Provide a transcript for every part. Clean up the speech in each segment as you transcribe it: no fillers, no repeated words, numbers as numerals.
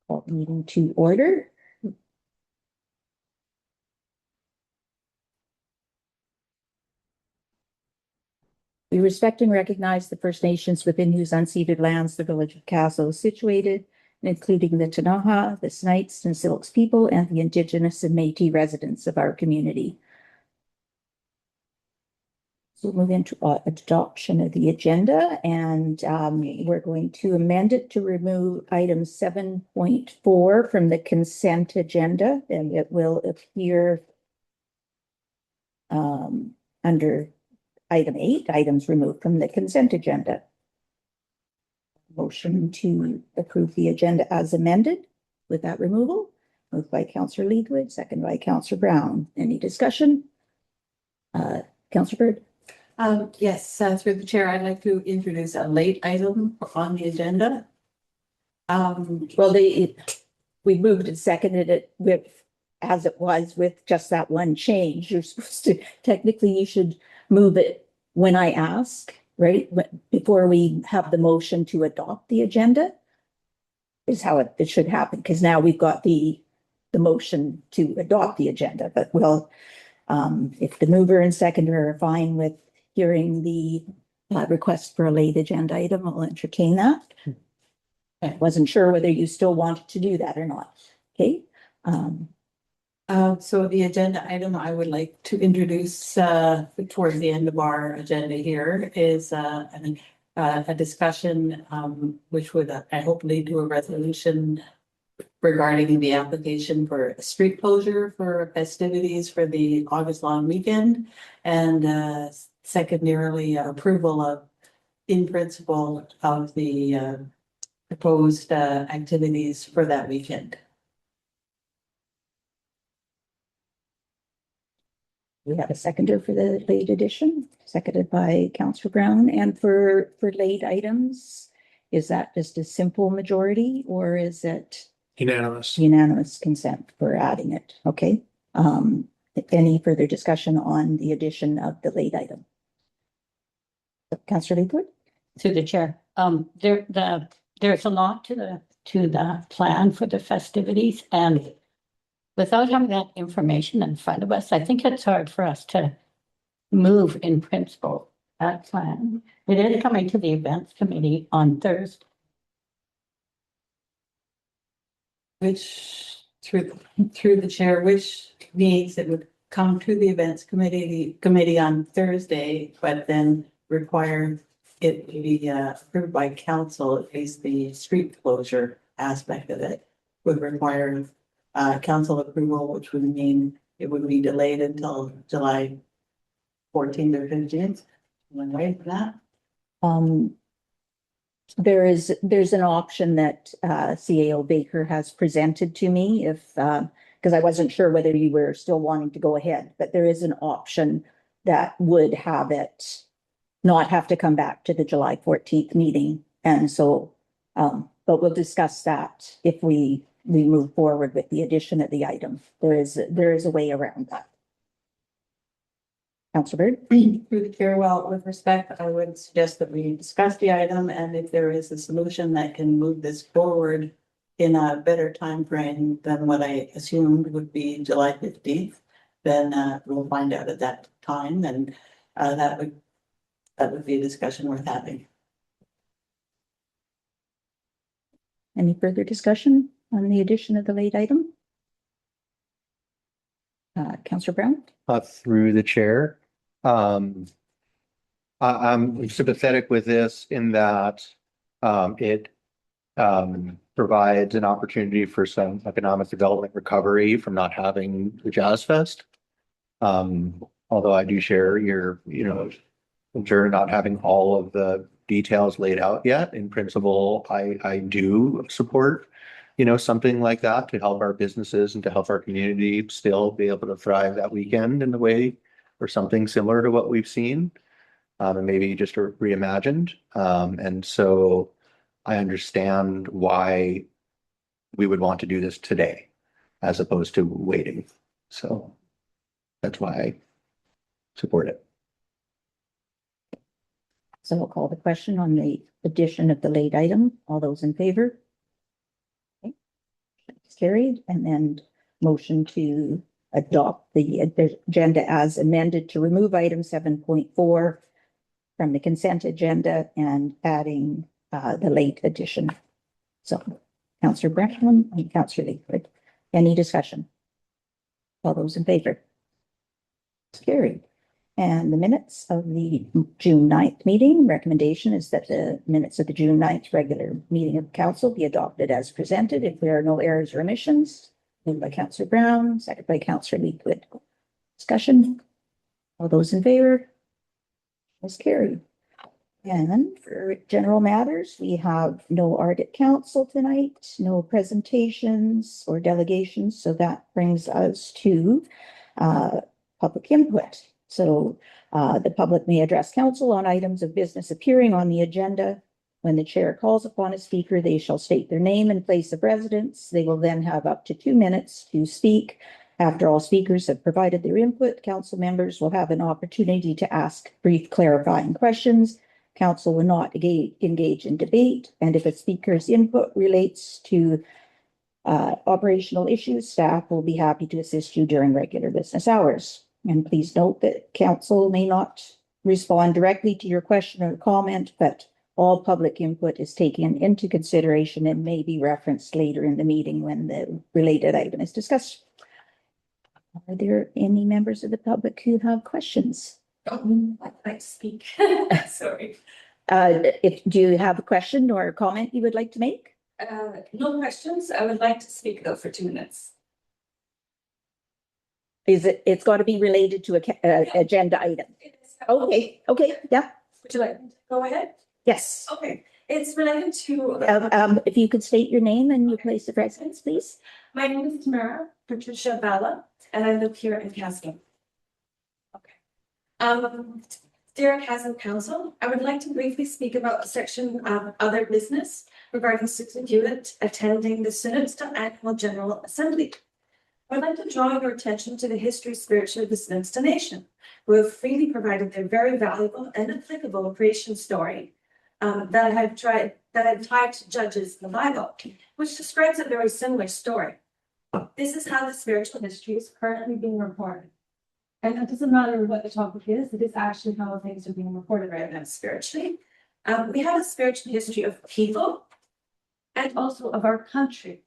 Call the meeting to order. We respect and recognize the First Nations within whose unceded lands the village of Kaslo is situated, including the Ktunaxa, the Snites and Silks people, and the Indigenous and Métis residents of our community. So we'll move into adoption of the agenda, and we're going to amend it to remove item 7.4 from the consent agenda, and it will appear under item 8, items removed from the consent agenda. Motion to approve the agenda as amended with that removal. Moved by Councillor Leadwood, second by Councillor Brown. Any discussion? Councillor Bird? Yes, through the chair, I'd like to introduce a late item on the agenda. Well, we moved and seconded it with, as it was, with just that one change. You're supposed to, technically, you should move it when I ask, right? Before we have the motion to adopt the agenda is how it should happen, because now we've got the motion to adopt the agenda. But we'll, if the mover and seconder are fine with hearing the request for a late agenda item, I'll entertain that. I wasn't sure whether you still wanted to do that or not. Okay. So the agenda item I would like to introduce towards the end of our agenda here is a discussion which would, I hope, lead to a resolution regarding the application for a street closure for festivities for the August long weekend, and secondarily approval of, in principle, of the proposed activities for that weekend. We have a seconder for the late edition, seconded by Councillor Brown. And for late items, is that just a simple majority or is it unanimous consent for adding it? Okay. Any further discussion on the addition of the late item? Councillor Leawood? Through the chair, there's a lot to the plan for the festivities, and without having that information in front of us, I think it's hard for us to move in principle that plan. It is coming to the events committee on Thursday. Which, through the chair, which means it would come to the events committee on Thursday, but then require it to be approved by council. At least the street closure aspect of it would require council approval, which would mean it would be delayed until July 14th or 15th. Am I right for that? There's an option that CAO Baker has presented to me, if because I wasn't sure whether you were still wanting to go ahead, but there is an option that would have it not have to come back to the July 14th meeting. And so, but we'll discuss that if we move forward with the addition of the item. There is a way around that. Councillor Bird? Through the chair, well, with respect, I would suggest that we discuss the item, and if there is a solution that can move this forward in a better time frame than what I assumed would be July 15th, then we'll find out at that time, and that would be a discussion worth having. Any further discussion on the addition of the late item? Councillor Brown? Through the chair. I'm sympathetic with this in that it provides an opportunity for some economic development recovery from not having the Jazz Fest. Although I do share your, concern not having all of the details laid out yet. In principle, I do support, something like that to help our businesses and to help our community still be able to thrive that weekend in a way or something similar to what we've seen, and maybe just reimagined. And so I understand why we would want to do this today as opposed to waiting. So that's why I support it. So we'll call the question on the addition of the late item. All those in favor? Okay. Carried, and then motion to adopt the agenda as amended to remove item 7.4 from the consent agenda and adding the late addition. So Councillor Brown and Councillor Lakewood. Any discussion? All those in favor? It's carried. And the minutes of the June 9th meeting, recommendation is that the minutes of the June 9th regular meeting of council be adopted as presented if there are no errors or omissions. Moved by Councillor Brown, second by Councillor Lakewood. Discussion? All those in favor? Was carried. And for general matters, we have no Arctic Council tonight, no presentations or delegations. So that brings us to public input. So the public may address council on items of business appearing on the agenda. When the chair calls upon a speaker, they shall state their name and place of residence. They will then have up to 2 minutes to speak. After all speakers have provided their input, council members will have an opportunity to ask brief clarifying questions. Council will not engage in debate, and if a speaker's input relates to operational issues, staff will be happy to assist you during regular business hours. And please note that council may not respond directly to your question or comment, but all public input is taken into consideration and may be referenced later in the meeting when the related item is discussed. Are there any members of the public who have questions? I'd like to speak. Sorry. Do you have a question or a comment you would like to make? No questions. I would like to speak though for 2 minutes. It's got to be related to a agenda item. Okay, yeah, Would you like me to go ahead? yes. Okay. It's related to, If you could state your name and your place of residence, please. my name is Tamara Patricia Bala, and I live here in Kaslo. Okay. Dear Kaslo Council, I would like to briefly speak about a section of other business regarding Susan Hewitt attending the Sinodstone Annual General Assembly. I'd like to draw your attention to the history spiritually of the Sinodstone Nation, who have freely provided their very valuable and applicable creation story that I've tied to Judges in the Bible, which describes a very similar story. This is how the spiritual history is currently being reported. And it doesn't matter what the topic is, it is actually how things are being reported right now spiritually. We have a spiritual history of people and also of our country.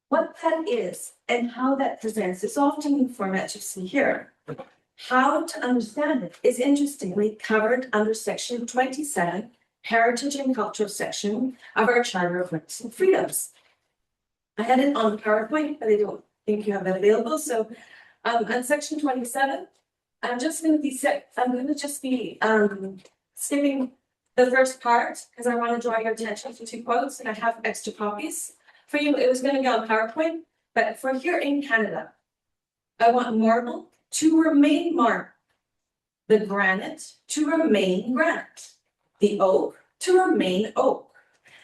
What that is and how that presents is often in the format you see here. How to understand it is interestingly covered under section 27, Heritage and Cultural section of our Charter of Rights and Freedoms. I had it on PowerPoint, but I don't think you have it available. So on section 27, I'm going to just be skipping the first part because I want to draw your attention to 2 quotes, and I have extra copies. For you, it was going to be on PowerPoint, but for here in Canada, I want marble to remain marble, the granite to remain granite, the oak to remain oak.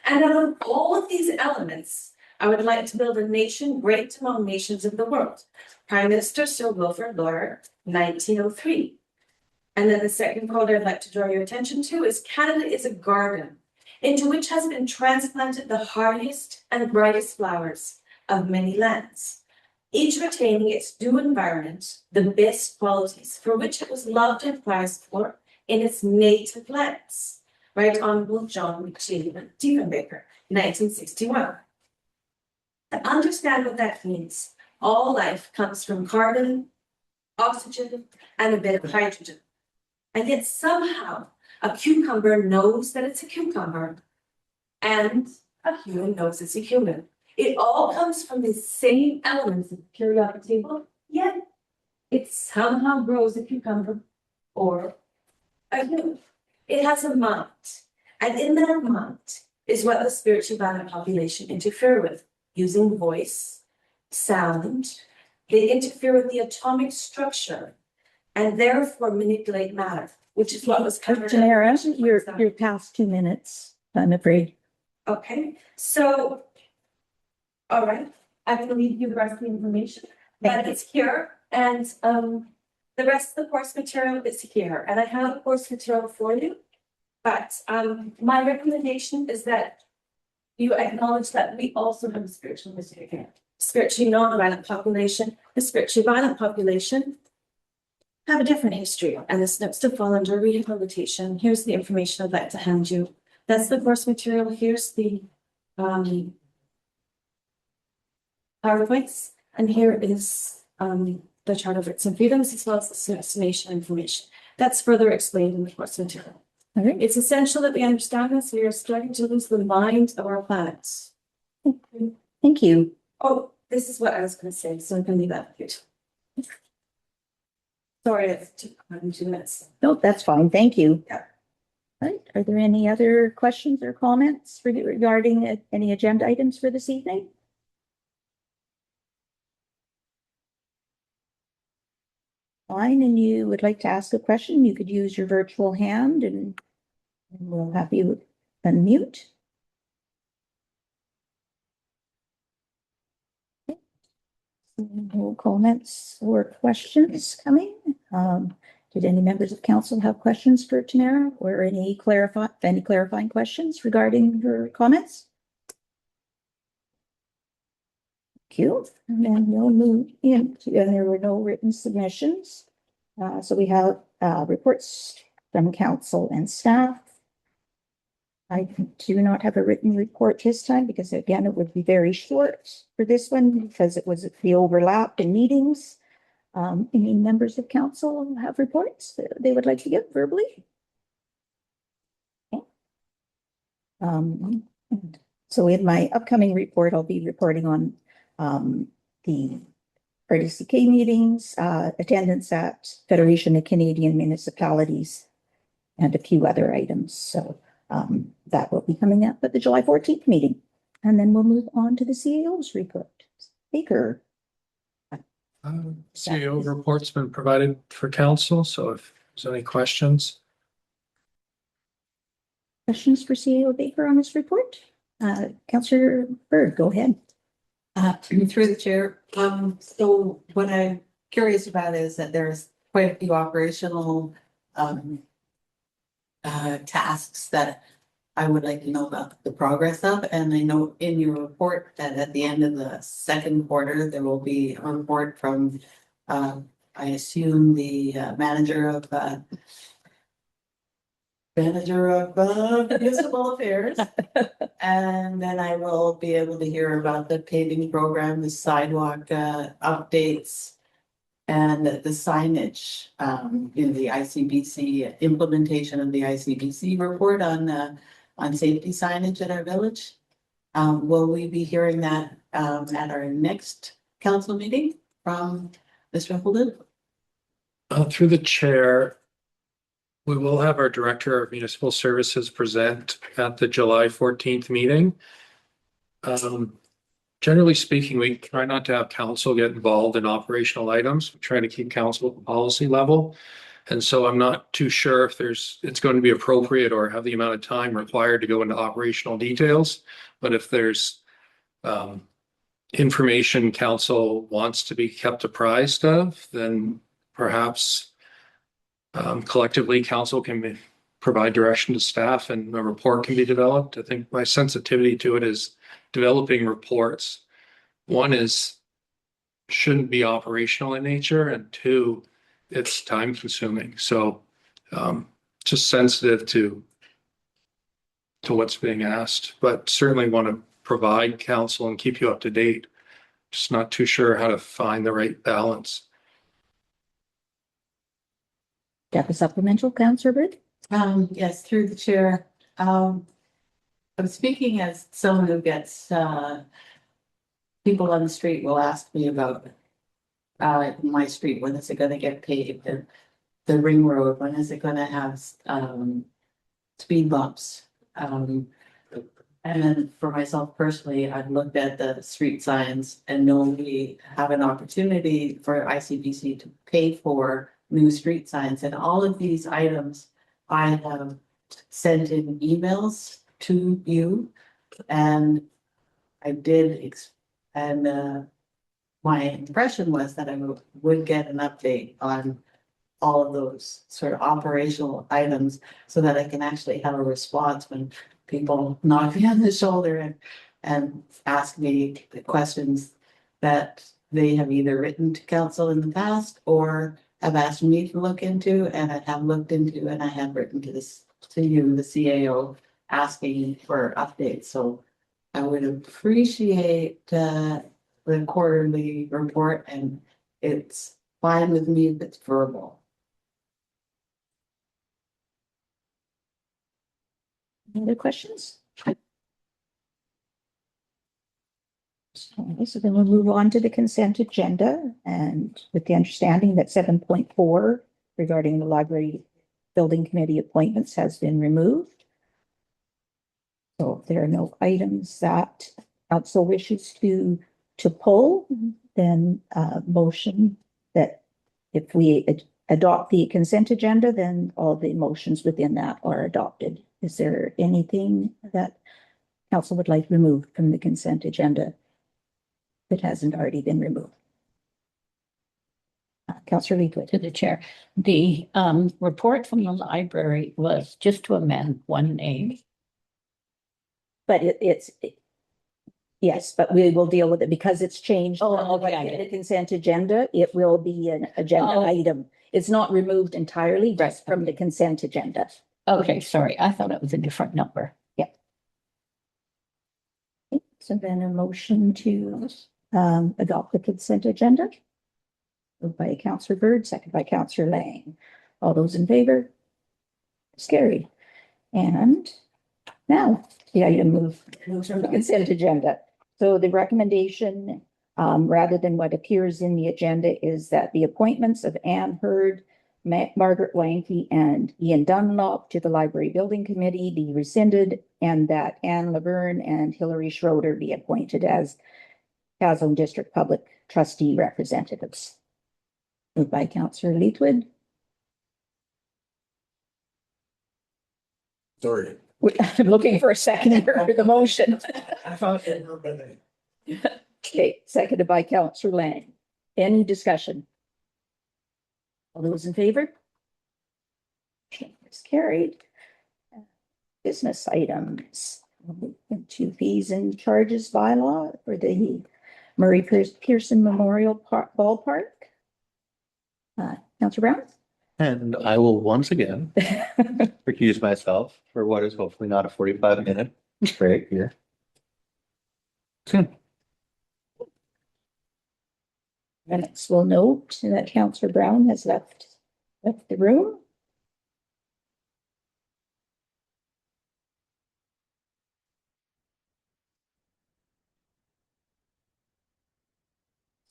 And out of all of these elements, I would like to build a nation great among nations of the world. Prime Minister Sir Wilfrid Laurier, 1903. And then the second quote I'd like to draw your attention to is Canada is a garden into which has been transplanted the hardiest and brightest flowers of many lands, each retaining its due environment, the best qualities for which it was loved and prized for in its native lands. Right Honorable John G. Diefenbaker, 1961. To understand what that means, all life comes from carbon, oxygen, and a bit of hydrogen. And yet somehow a cucumber knows that it's a cucumber, and a human knows it's a human. It all comes from the same elements of the periodic table, yet it somehow grows a cucumber or a human. It has a mind, and in that mind is what the spiritual violent population interfere with, using voice, sound. They interfere with the atomic structure and therefore manipulate matter, which is what was covered. Tamara, you're past 2 minutes, I'm afraid. Okay, so, all right, I can leave you the rest of the information, but it's here, and the rest of the course material is here, and I have the course material for you. But my recommendation is that you acknowledge that we also have a spiritual history here. spiritually non-violent population, the spiritually violent population have a different history, and this needs to fall under rehabilitation. Here's the information I'd like to hand you. That's the course material. Here's the PowerPoints, and here is the Charter of Rights and Freedoms, as well as the destination information. That's further explained in the course material. All right. It's essential that we understand this. We are starting to lose the mind of our planet. Thank you. Oh, this is what I was going to say, so I'm going to leave that with you. Sorry, it took 2 minutes. No, that's fine. Thank you. Yeah. All right. Are there any other questions or comments regarding any agenda items for this evening? Fine, and you would like to ask a question, you could use your virtual hand and we'll have you unmute. Okay. No comments or questions coming. Did any members of council have questions for Tamara or any clarifying questions regarding her comments? Thank you. And then we'll move into, and there were no written submissions. So we have reports from council and staff. I do not have a written report this time because again, it would be very short for this one because it was the overlap in meetings. Any members of council have reports that they would like to give verbally? Okay. So in my upcoming report, I'll be reporting on the RDCK meetings, attendance at Federation of Canadian Municipalities, and a few other items. So that will be coming up at the July 14th meeting. And then we'll move on to the CAO's report. Baker. CEO report's been provided for council, so if there's any questions. Questions for CAO Baker on this report? Councillor Bird, go ahead. Through the chair, so what I'm curious about is that there's quite a few operational tasks that I would like to know about the progress of, and I know in your report that at the end of the second quarter, there will be a report from I assume the manager of municipal affairs. And then I will be able to hear about the paving program, the sidewalk updates, and the signage in the ICBC implementation of the ICBC report on safety signage at our village. Will we be hearing that at our next council meeting from Mr. Holden? Through the chair, we will have our Director of Municipal Services present at the July 14th meeting. Generally speaking, we try not to have council get involved in operational items. We try to keep council at the policy level. And so I'm not too sure if it's going to be appropriate or have the amount of time required to go into operational details. But if there's information council wants to be kept apprised of, then perhaps collectively council can provide direction to staff and a report can be developed. I think my sensitivity to it is developing reports. One is shouldn't be operational in nature, and two, it's time consuming. So just sensitive to what's being asked, but certainly want to provide counsel and keep you up to date. Just not too sure how to find the right balance. Do you have a supplemental, Councillor Bird? Yes, through the chair. I'm speaking as someone who gets people on the street will ask me about my street, when is it going to get paved, and the ring road, when is it going to have speed bumps. And then for myself personally, I've looked at the street signs and know we have an opportunity for ICBC to pay for new street signs, and all of these items I have sent in emails to you, and I did, and my impression was that I would get an update on all of those sort of operational items so that I can actually have a response when people knock me on the shoulder and ask me the questions that they have either written to council in the past or have asked me to look into, and I have looked into, and I have written to you, the CAO, asking for updates. So I would appreciate the quarterly report, and it's fine with me if it's verbal. Any other questions? Okay, so then we'll move on to the consent agenda, and with the understanding that 7.4 regarding the library building committee appointments has been removed. So if there are no items that council wishes to pull, then motion that if we adopt the consent agenda, then all the motions within that are adopted. Is there anything that council would like removed from the consent agenda that hasn't already been removed? Councillor Leitwood. To the chair, the report from the library was just to amend one name. But yes, but we will deal with it because it's changed. Oh, okay. In the consent agenda, it will be an agenda Oh. item. It's not removed entirely, just from the consent agenda. Okay, sorry, I thought it was a different number. So then a motion to adopt the consent agenda. Moved by Councillor Bird, second by Councillor Lang. All those in favor? It's carried. And now the item moves from the consent agenda. So the recommendation, rather than what appears in the agenda, is that the appointments of Anne Hurd, Margaret Wanke, and Ian Dunlop to the Library Building Committee be rescinded, and that Anne Laverne and Hilary Schroeder be appointed as Kaslo District Public Trustee representatives. Moved by Councillor Leitwood. Sorry. I'm looking for a second for the motion. I found it. Okay, seconded by Councillor Lang. Any discussion? All those in favor? It's carried. Business items. To fees and charges bylaw for the Murray Pearson Memorial Ballpark. Councillor Brown? And I will once again recuse myself for what is hopefully not a 45-minute break here. Soon. Minutes will note that Councillor Brown has left the room.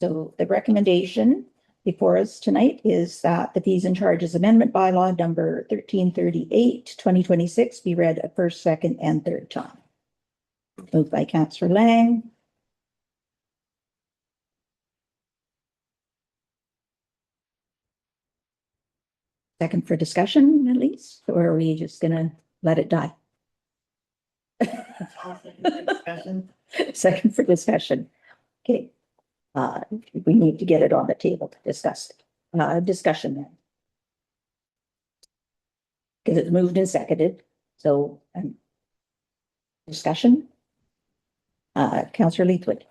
So the recommendation before us tonight is that the fees and charges amendment bylaw number 1338, 2026 be read a first, second, and third time. Moved by Councillor Lang. Second for discussion, at least, or are we just gonna let it die? Second for discussion. Okay. We need to get it on the table to discuss. Discussion then. Because it's moved and seconded, so discussion. Councillor Leitwood.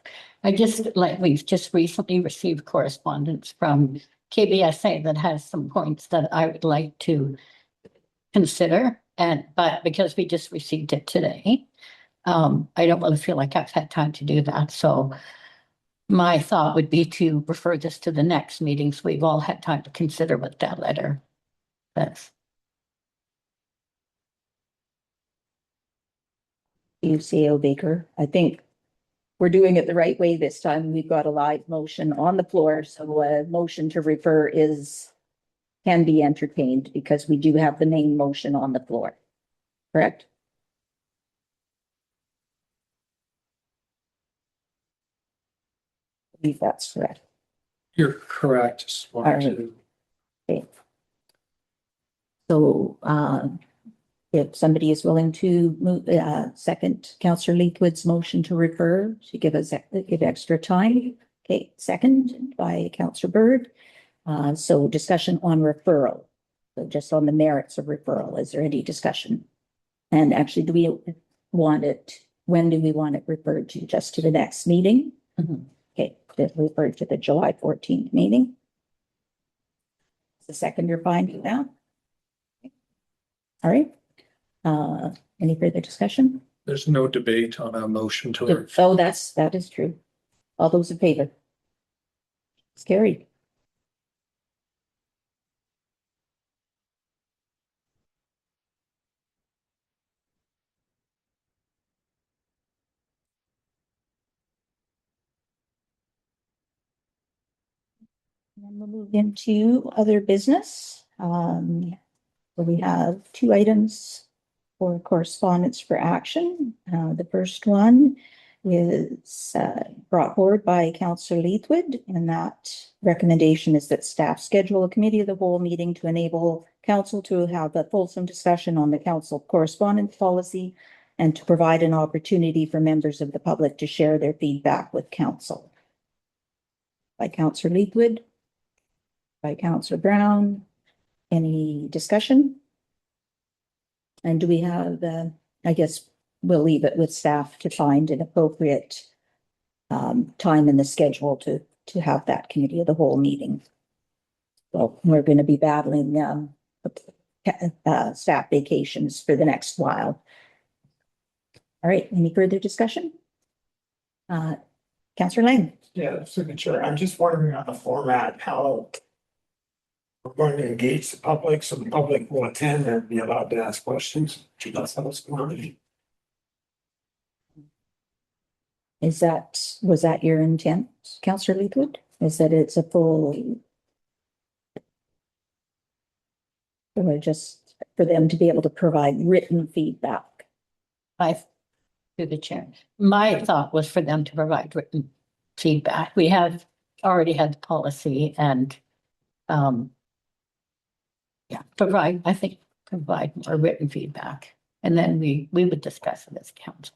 We've just recently received correspondence from KBSA that has some points that I would like to consider, but because we just received it today, I don't really feel like I've had time to do that, so my thought would be to refer this to the next meeting, so we've all had time to consider what that letter says. CEO Baker, I think we're doing it the right way this time. We've got a live motion on the floor, so a motion to refer can be entertained because we do have the main motion on the floor. Correct? I believe that's correct. You're correct. Just wanted to Okay. So, if somebody is willing to move, second Councillor Leitwood's motion to refer, to give extra time. Okay, second by Councillor Bird. So discussion on referral. So just on the merits of referral, is there any discussion? And actually, do we want it, when do we want it referred to? Just to the next meeting? Mhm. Okay, that referred to the July 14th meeting. The second, you're fine with that? All right. Any further discussion? There's no debate on a motion to. Oh, that is true. All those in favor? It's carried. And we'll move into other business. Where we have two items for correspondence for action. The first one is brought forward by Councillor Leithwood, and that recommendation is that staff schedule a committee of the whole meeting to enable council to have a fulsome discussion on the council correspondence policy and to provide an opportunity for members of the public to share their feedback with council. By Councillor Leithwood, by Councillor Brown. Any discussion? And do we have, I guess we'll leave it with staff to find an appropriate time in the schedule to have that committee of the whole meeting. Well, we're going to be battling staff vacations for the next while. All right, any further discussion? Councillor Lang. Yeah, signature. I'm just wondering on the format, how we're going to engage the public, so the public will attend and be allowed to ask questions. That's how it's going. Was that your intent, Councillor Leithwood? Is that it's a full, or just for them to be able to provide written feedback? To the chair. My thought was for them to provide written feedback. We have already had the policy and provide more written feedback. And then we would discuss it as council.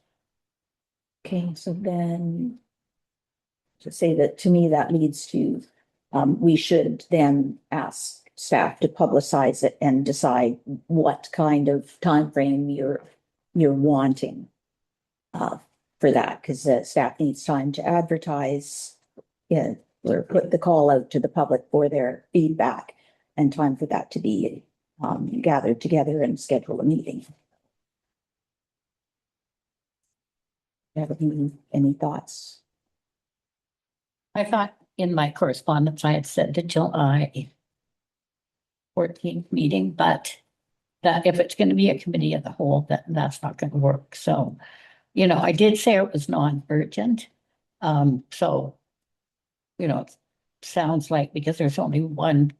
Okay, so then to say that, to me, that leads to, we should then ask staff to publicize it and decide what kind of timeframe you're wanting for that, because staff needs time to advertise, or put the call out to the public for their feedback, and time for that to be gathered together and schedule a meeting. Have any thoughts? I thought in my correspondence, I had said the July 14th meeting, but that if it's going to be a committee of the whole, that's not going to work. So, I did say it was non-urgent. So, it sounds like because there's only one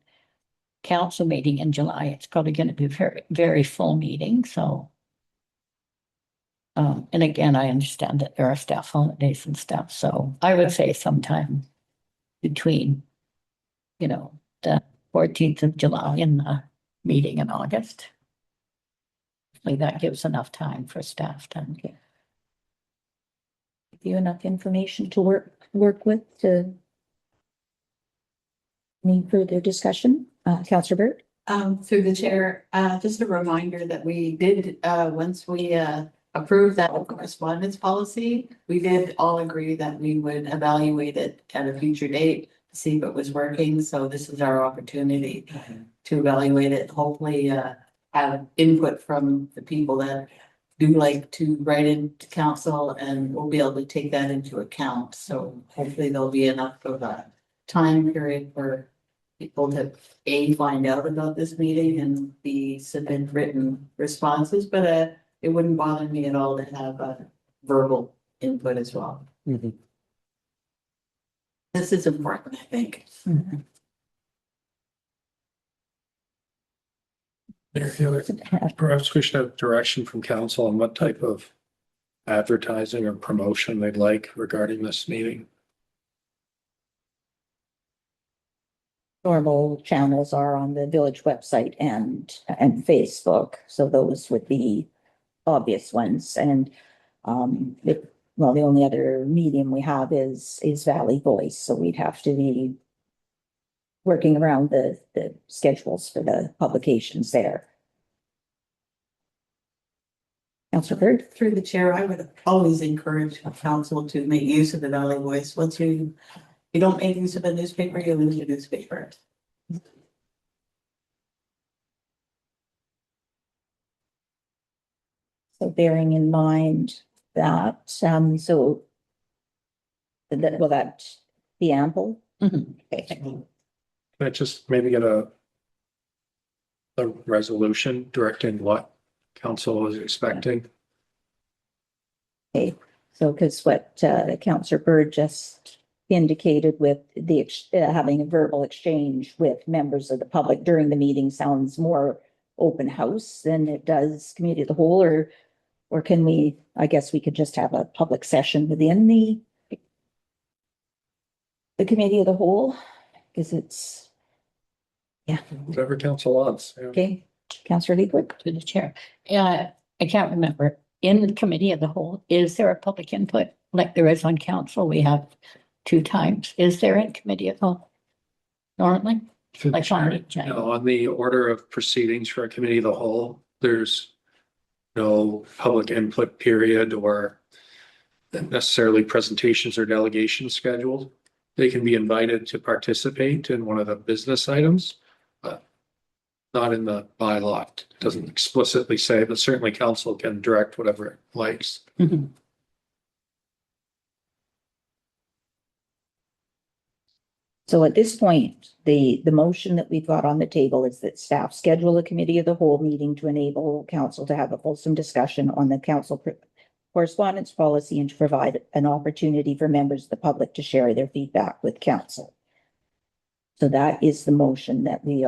council meeting in July, it's probably going to be a very, very full meeting. So, and again, I understand that there are staff holidays and stuff. So I would say sometime between, the 14th of July and the meeting in August. Like that gives enough time for staff to give you enough information to work with to need further discussion. Councillor Burt? Through the chair, just a reminder that we did, once we approved that correspondence policy, we did all agree that we would evaluate it at a future date, to see what was working. So this is our opportunity to evaluate it, hopefully have input from the people that do like to write into council, and we'll be able to take that into account. So hopefully there'll be enough of a time period for people to find out about this meeting and submit written responses, but it wouldn't bother me at all to have a verbal input as well. Mhm. This is important, I think. Mm-hmm. Perhaps we should have direction from council on what type of advertising or promotion they'd like regarding this meeting. Normal channels are on the village website and Facebook, so those would be obvious ones. And the only other medium we have is Valley Voice, so we'd have to be working around the schedules for the publications there. Councillor Bird? Through the chair, I would always encourage council to make use of the Valley Voice. Once you don't make use of a newspaper, you lose your newspaper. So bearing in mind that, so that, will that be ample? Mhm. Okay. Can I just maybe get a resolution directing what council is expecting? Okay, so because what Councillor Bird just indicated with the having a verbal exchange with members of the public during the meeting sounds more open house than it does committee of the whole, or can we, I guess we could just have a public session within the committee of the whole, because it's, yeah, Whatever council wants. Yeah. okay. Councillor Leawood? To the chair. I can't remember. In the committee of the whole, is there a public input like there is on council? We have 2 times. Is there in committee of the whole? Normally? Like on the agenda? No, on the order of proceedings for a committee of the whole, there's no public input period or necessarily presentations or delegations scheduled. They can be invited to participate in one of the business items, but not in the bylaw. It doesn't explicitly say, but certainly council can direct whatever it likes. Mhm. So at this point, the motion that we've got on the table is that staff schedule a committee of the whole meeting to enable council to have a fulsome discussion on the council correspondence policy and to provide an opportunity for members of the public to share their feedback with council. So that is the motion that we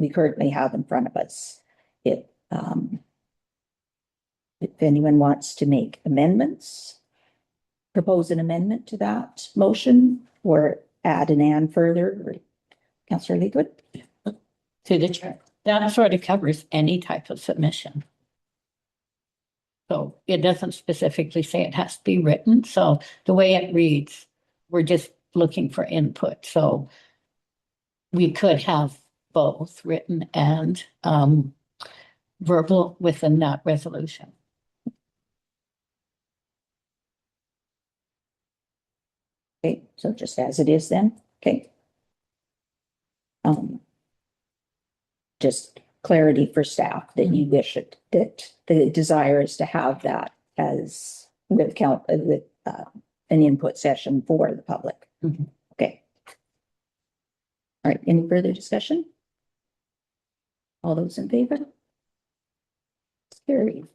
currently have in front of us. If anyone wants to make amendments, propose an amendment to that motion or add an and further, Councillor Leawood? To the chair. That sort of covers any type of submission. So it doesn't specifically say it has to be written. So the way it reads, we're just looking for input. So we could have both written and verbal within that resolution. Okay, so just as it is then, okay. Just clarity for staff that you wish it, that the desire is to have that as with an input session for the public. Mhm. Okay. All right, any further discussion? All those in favor? Carried.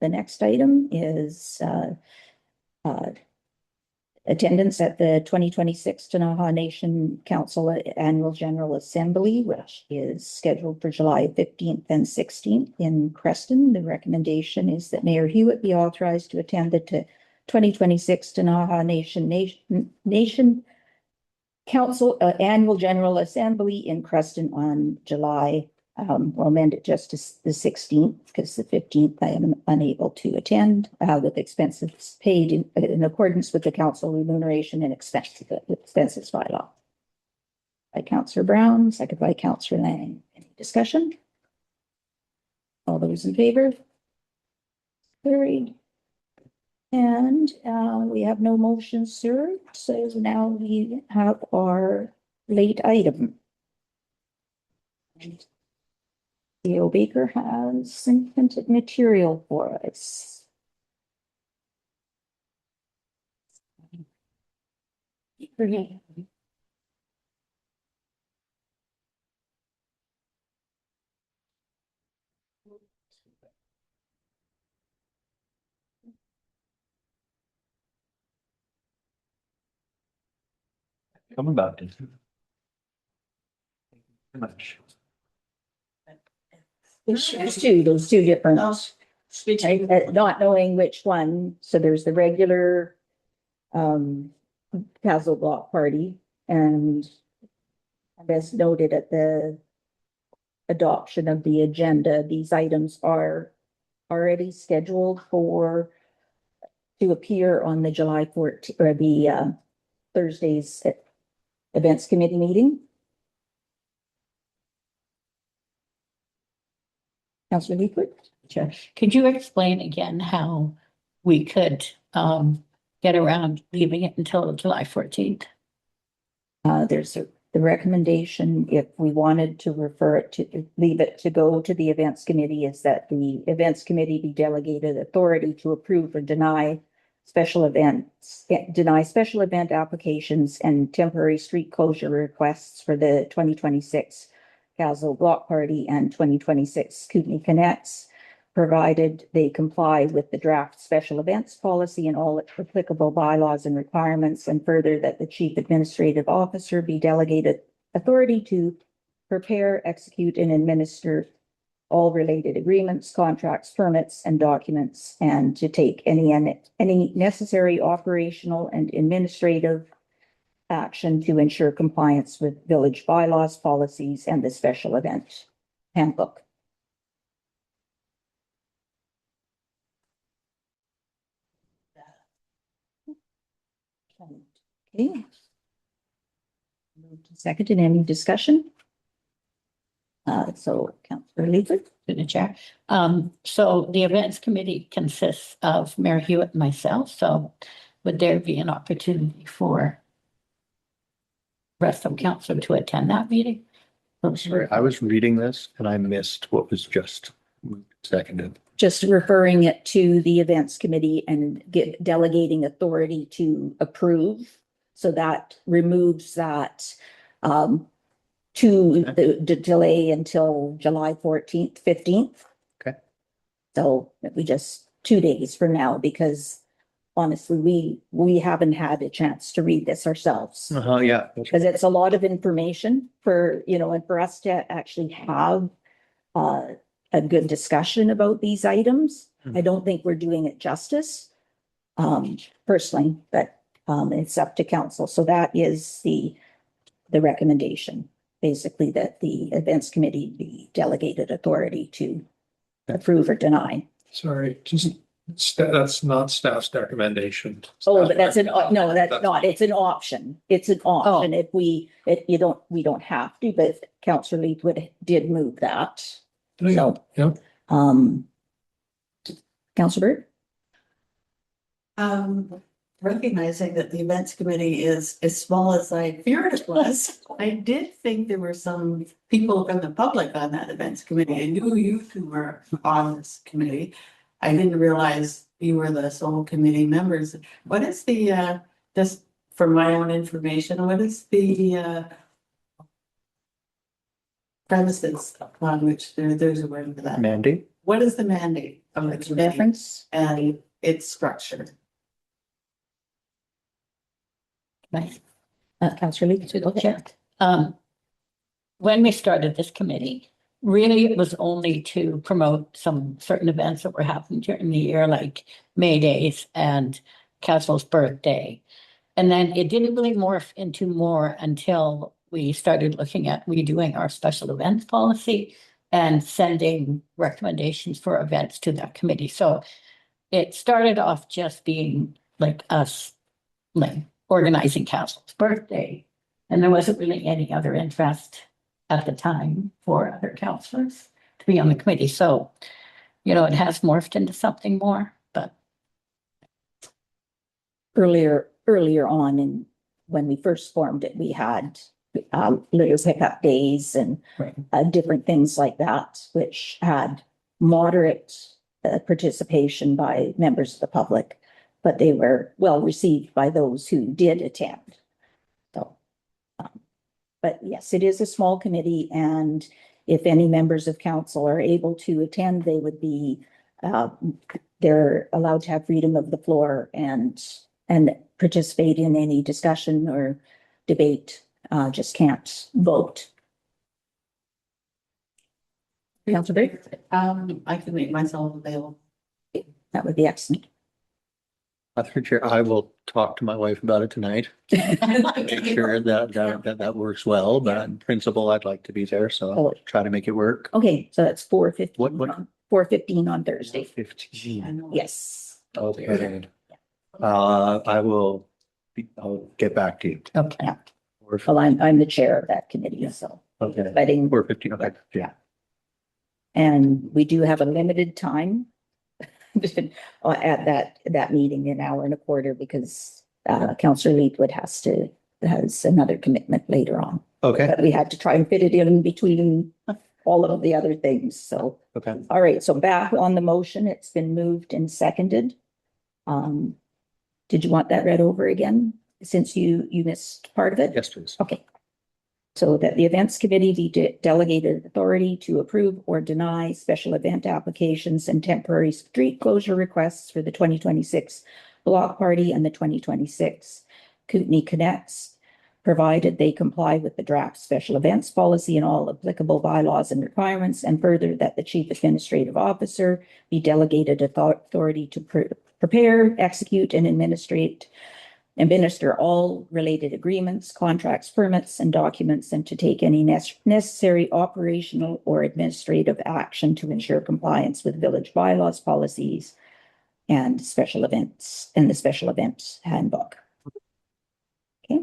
The next item is attendance at the 2026 Ktunaxa Nation Council Annual General Assembly, which is scheduled for July 15th and 16th in Creston. The recommendation is that Mayor Hewitt be authorized to attend the 2026 Ktunaxa Nation Council Annual General Assembly in Creston on July. We'll amend it just to the 16th because the 15th I am unable to attend with expenses paid in accordance with the council remuneration and expenses bylaw. By Councillor Brown, second by Councillor Lang. Any discussion? All those in favor? Carried. And we have no motions served, so now we have our late item. Theo Baker has some printed material for us. Coming back. Much. There's two different, not knowing which one. So there's the regular Kaslo block party, and as noted at the adoption of the agenda, these items are already scheduled to appear on the July 14th or the Thursday's events committee meeting. Councillor Leawood? Chair. Could you explain again how we could get around leaving it until July 14th? There's the recommendation, if we wanted to refer it to, leave it to go to the events committee, is that the events committee be delegated authority to approve or deny special events, deny special event applications and temporary street closure requests for the 2026 Kaslo Block Party and 2026 Kootenai Connects, provided they comply with the draft special events policy and all applicable bylaws and requirements, and further that the chief administrative officer be delegated authority to prepare, execute, and administer all related agreements, contracts, permits, and documents, and to take any necessary operational and administrative action to ensure compliance with village bylaws, policies, and the special event handbook. Okay. Seconded, any discussion? So Councillor Leaford. To the chair. So the events committee consists of Mayor Hewitt and myself, so would there be an opportunity for rest of council to attend that meeting? Sorry, I was reading this and I missed what was just seconded. Just referring it to the events committee and delegating authority to approve. So that removes that to the delay until July 14th, 15th. Okay. So we just 2 days from now, because honestly, we haven't had a chance to read this ourselves. Yeah. Because it's a lot of information for, and for us to actually have a good discussion about these items. I don't think we're doing it justice, personally, but it's up to council. So that is the recommendation, basically, that the events committee be delegated authority to approve or deny. Sorry, just, that's not staff's recommendation. Oh, but that's no, that's not. It's an option. It's an option. If we don't have to, but Councillor Leafwood did move that. So, Yeah. Councillor Bird? Recognizing that the events committee is as small as I feared it was, I did think there were some people from the public on that events committee. I knew you two were on this committee. I didn't realize you were the sole committee members. What is the, just for my own information, what is the premises upon which there's a word for that? Mandate? What is the mandate of the committee Reference? and its structure? Right. Councillor To the Leafwood? chair. When we started this committee, really it was only to promote some certain events that were happening during the year, like May Days and Kaslo's birthday. And then it didn't really morph into more until we started looking at redoing our special events policy and sending recommendations for events to that committee. So it started off just being like us, like organizing Kaslo's birthday. And there wasn't really any other interest at the time for other councillors to be on the committee. So, it has morphed into something more, but. Earlier on, and when we first formed it, we had little pickup days and different things like that, which had moderate participation by members of the public, but they were well received by those who did attend. So, but yes, it is a small committee, and if any members of council are able to attend, they would be, they're allowed to have freedom of the floor and participate in any discussion or debate, just can't vote. Councillor Big? I can make myself available. That would be excellent. Through Chair, I will talk to my wife about it tonight. Make sure that works well, but in principle, I'd like to be there, so I'll try to make it work. Okay, so that's 4:15. What? 4:15 on Thursday. 15. Yes. Okay. I'll get back to you. Okay. Yeah. Well, I'm the chair of that committee, so. Okay. Letting. 4:15, okay. Yeah. And we do have a limited time at that meeting, an hour and a quarter, because Councillor Leetwood has another commitment later on. Okay, But we had to try and fit it in between all of the other things, so. okay. All right, so back on the motion, it's been moved and seconded. Did you want that read over again, since you missed part of it? Yes, please. Okay. So that the events committee be delegated authority to approve or deny special event applications and temporary street closure requests for the 2026 block party and the 2026 Kootenai Connects, provided they comply with the draft special events policy and all applicable bylaws and requirements, and further that the chief administrative officer be delegated authority to prepare, execute, and administer all related agreements, contracts, permits, and documents, and to take any necessary operational or administrative action to ensure compliance with village bylaws, policies, and special events, and the special events handbook. Okay,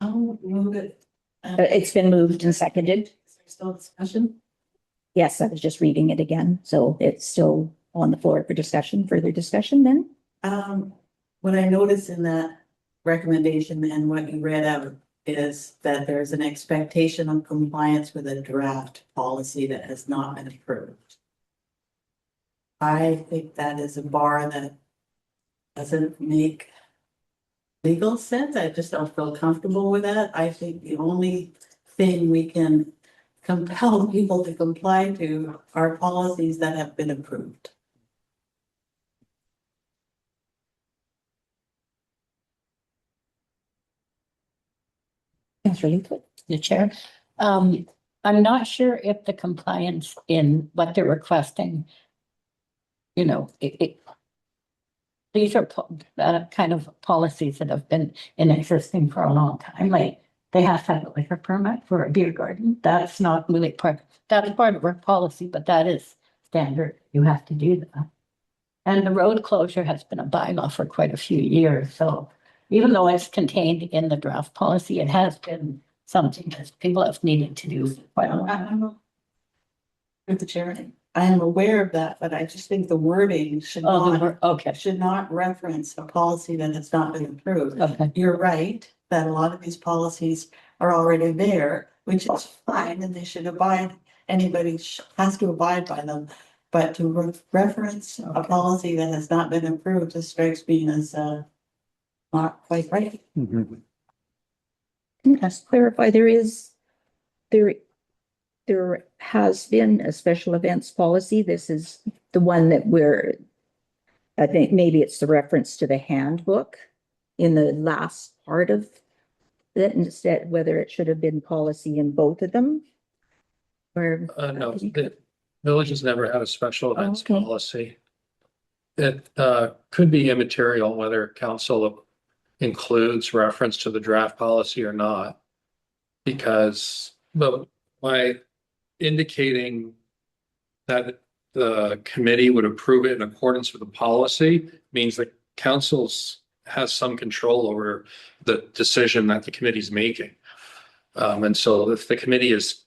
I'll move it. it's been moved and seconded. Is there still discussion? Yes, I was just reading it again, so it's still on the floor for discussion, further discussion then? What I noticed in that recommendation and what you read out is that there's an expectation of compliance with a draft policy that has not been approved. I think that is a bar that doesn't make legal sense. I just don't feel comfortable with that. I think the only thing we can compel people to comply to are policies that have been approved. Councillor Leetwood? The chair. I'm not sure if the compliance in what they're requesting, you know, these are kind of policies that have been in existing for a long time. Like they have to have a liquor permit for a beer garden. That's not really that's part of our policy, but that is standard. You have to do that. And the road closure has been a bylaw for quite a few years. So even though it's contained in the draft policy, it has been something that people have needed to do for quite a while. I'm with the chair. I am aware of that, but I just think the wording should Okay, not reference a policy that has not been approved. okay. You're right that a lot of these policies are already there, which is fine, and they should abide, anybody has to abide by them. But to reference a policy that has not been approved just strikes me as not quite right. Mhm. Can I just clarify, there has been a special events policy. This is the one that I think maybe it's the reference to the handbook in the last part of it, instead, whether it should have been policy in both of them. Or No, the village has never had a special events okay. policy. It could be immaterial whether council includes reference to the draft policy or not. Because, but by indicating that the committee would approve it in accordance with the policy means that councils has some control over the decision that the committee is making. And so if the committee is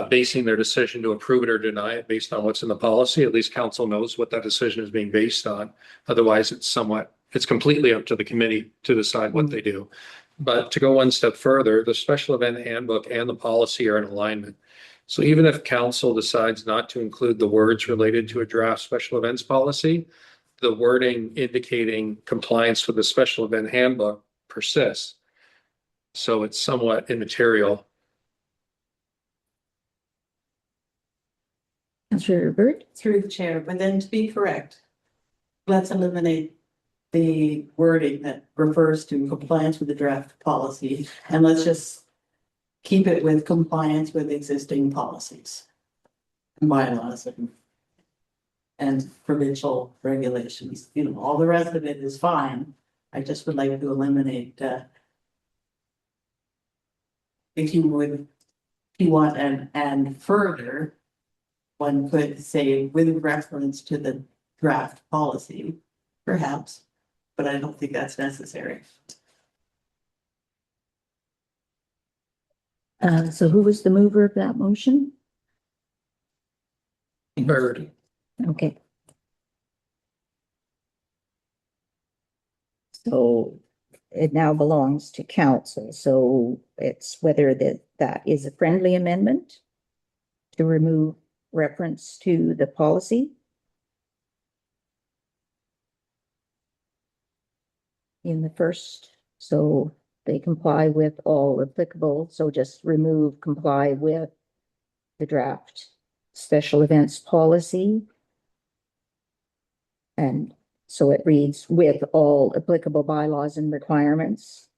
basing their decision to approve it or deny it based on what's in the policy, at least council knows what that decision is being based on. Otherwise, it's completely up to the committee to decide what they do. But to go one step further, the special event handbook and the policy are in alignment. So even if council decides not to include the words related to a draft special events policy, the wording indicating compliance with the special event handbook persists. So it's somewhat immaterial. Councillor Bird? Through the chair, but then to be correct, let's eliminate the wording that refers to compliance with the draft policy, and let's just keep it with compliance with existing policies and bylaws and provincial regulations. You know, all the rest of it is fine. I just would like to eliminate if you want, and further, one could say with reference to the draft policy, perhaps, but I don't think that's necessary. So who was the mover of that motion? Third. Okay. So it now belongs to council, so it's whether that is a friendly amendment to remove reference to the policy in the first, so they comply with all applicable, so just remove comply with the draft special events policy. And so it reads with all applicable bylaws and requirements.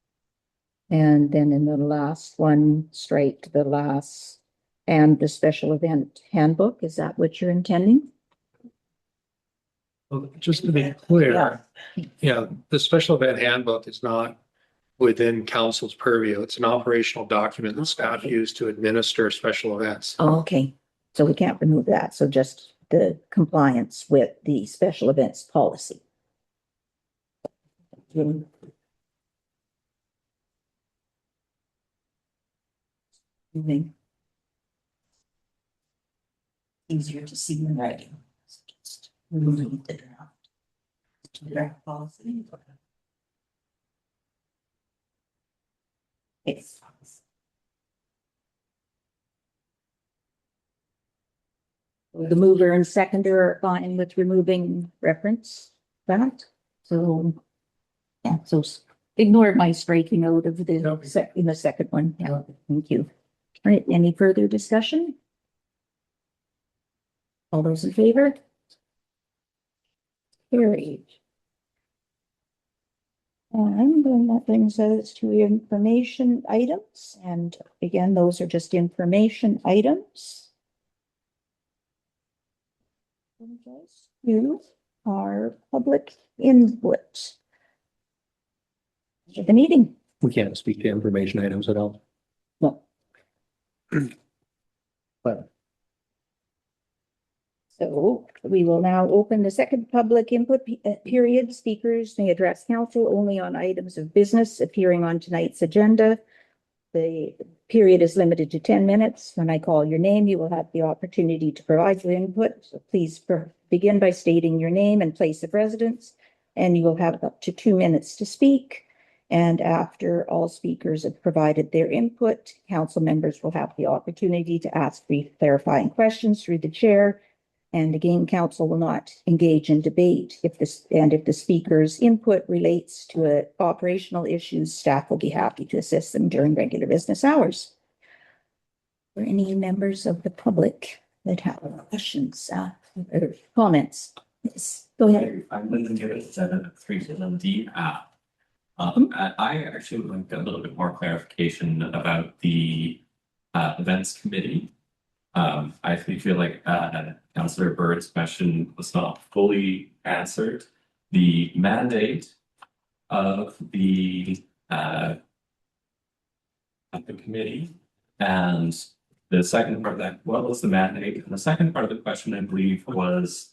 And then in the last one, straight the last, and the special event handbook, is that what you're intending? Well, just to be clear, yeah, the special event handbook is not within council's purview. It's an operational document that staff use to administer special events. Oh, okay, so we can't remove that, so just the compliance with the special events policy. Moving. Easier to see in writing. Just removing the draft. Draft policy. It's. The mover and seconder are fine with removing reference that, so. Yeah, so ignore my striking out of the in the second one, yeah, thank you. All right, any further discussion? All those in favor? Carried. And then that brings us to information items, and again, those are just information items. You are public input. The meeting. We can't speak to information items at all. No. But So we will now open the second public input period. Speakers may address council only on items of business appearing on tonight's agenda. The period is limited to 10 minutes. When I call your name, you will have the opportunity to provide your input. So please begin by stating your name and place of residence, and you will have up to 2 minutes to speak. And after all speakers have provided their input, council members will have the opportunity to ask brief clarifying questions through the chair. And again, council will not engage in debate if the speaker's input relates to operational issues, staff will be happy to assist them during regular business hours. For any members of the public that have questions or comments, yes, go ahead. I'm going to give it 737D app. I actually would like a little bit more clarification about the events committee. I actually feel like Councillor Bird's question was not fully answered. The mandate of the committee and the second part of that, what was the mandate? And the second part of the question, I believe, was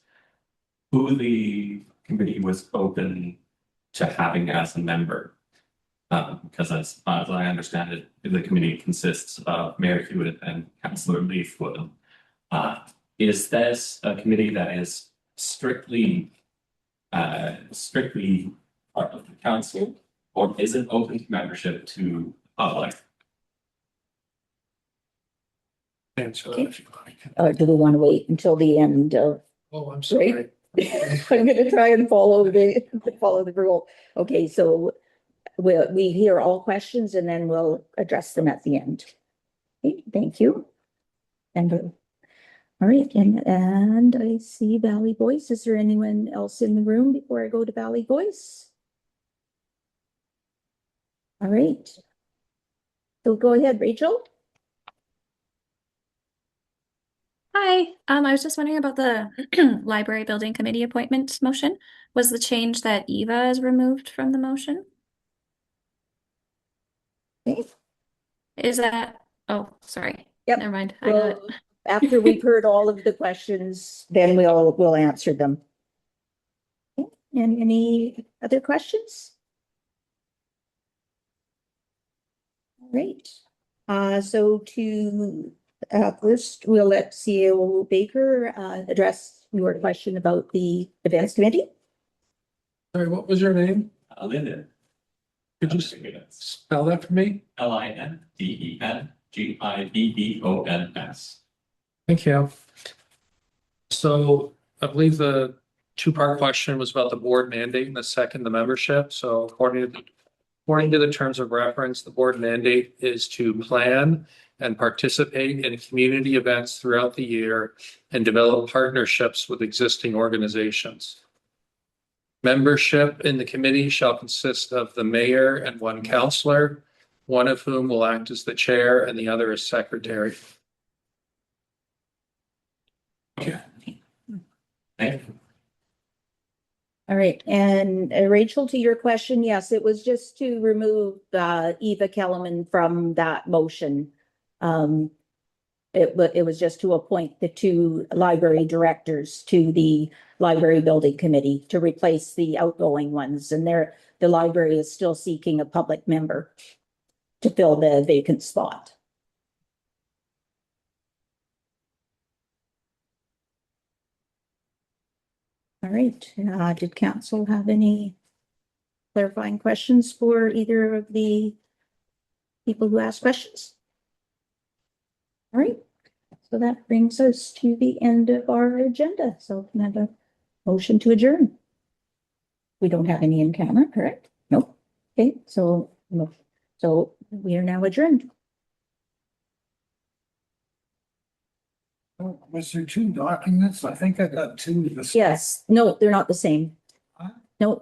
who the committee was open to having as a member. Because as I understand it, the committee consists of Mayor Hewitt and Councillor Leafwood. Is this a committee that is strictly part of the council, or is it open to membership to public? Answer that Okay. if you like. Do we want to wait until the end of? Oh, I'm sorry. I'm going to try and follow the rule. Okay, so we hear all questions and then we'll address them at the end. Okay, thank you. And all right, and I see Valley Voice. Is there anyone else in the room before I go to Valley Voice? All right. So go ahead, Rachel. Hi, I was just wondering about the library building committee appointment motion. Was the change that Eva is removed from the motion? Okay. Is that, oh, sorry. Yep. Never mind. I got it. Well, after we've heard all of the questions, then we'll answer them. Okay. And any other questions? All right. So to First, we'll let CEO Baker address your question about the events committee. Sorry, what was your name? Linden. Could you spell that for me? LINDENGIBBONS. Thank you. So I believe the two-part question was about the board mandate and the second, the membership. So according to the terms of reference, the board mandate is to plan and participate in community events throughout the year and develop partnerships with existing organizations. Membership in the committee shall consist of the mayor and one councillor, one of whom will act as the chair and the other as secretary. Okay. Thank you. All right, and Rachel, to your question, yes, it was just to remove Eva Kellerman from that motion. It was just to appoint the two library directors to the library building committee to replace the outgoing ones. And the library is still seeking a public member to fill the vacant spot. All right, did council have any clarifying questions for either of the people who asked questions? All right, so that brings us to the end of our agenda. So can I have a motion to adjourn? We don't have any in camera, correct? Nope. Okay, so we are now adjourned. Was there two documents? I think I got two. Yes, no, they're not the same. No,